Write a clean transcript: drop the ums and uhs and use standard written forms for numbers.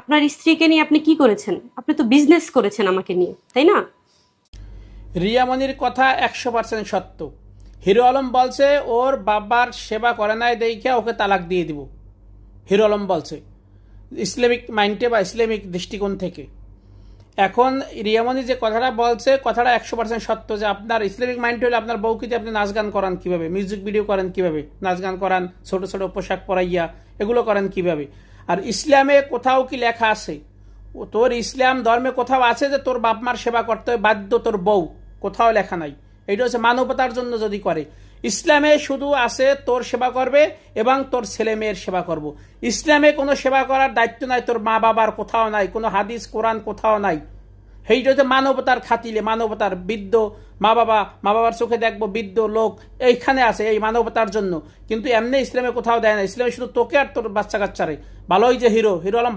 আপনার স্ত্রীকে নিয়ে আপনি কি করেছেন? আপনি তো বিজনেস করেছেন আমাকে নিয়ে, তাই না? রিয়া মনির কথা 100% সত্য। হিরো আলম বলছে ওর বাবার সেবা করে নাই দেখে ওকে তালাক দিয়ে দিব। হিরো আলম বলছে ইসলামিক মাইন্ডে বা ইসলামিক দৃষ্টিকোণ থেকে। এখন রিয়ামণি যে কথাটা বলছে কথাটা 100% সত্য, যে আপনার ইসলামিক মাইন্ড হলে আপনার বউকে আপনি নাচ গান করান কিভাবে, মিউজিক ভিডিও করেন কিভাবে, নাচ গান করান, ছোট ছোট পোশাক পরাইয়া এগুলো করেন কিভাবে? আর ইসলামে কোথাও কি লেখা আছে, তোর ইসলাম ধর্মে কোথাও আছে যে তোর বাপ মার সেবা করতে হবে বাধ্য তোর বউ? কোথাও লেখা নাই। এটা হচ্ছে মানবতার জন্য যদি করে। ইসলামে শুধু আছে তোর সেবা করবে এবং তোর ছেলে মেয়ের সেবা করব। ইসলামে কোনো সেবা করার দায়িত্ব নাই তোর মা বাবার, কোথাও নাই, কোনো হাদিস কোরআন কোথাও নাই। এইটা হচ্ছে মানবতার খাতিলে, মানবতার বৃদ্ধ মা বাবার চোখে দেখবো বৃদ্ধ লোক এইখানে আছে এই মানবতার জন্য। কিন্তু এমনি ইসলামে কোথাও দেয় না। ইসলামে শুধু তোকে আর তোর বাচ্চা কাচ্চারে। ভালোই যে হিরো আলম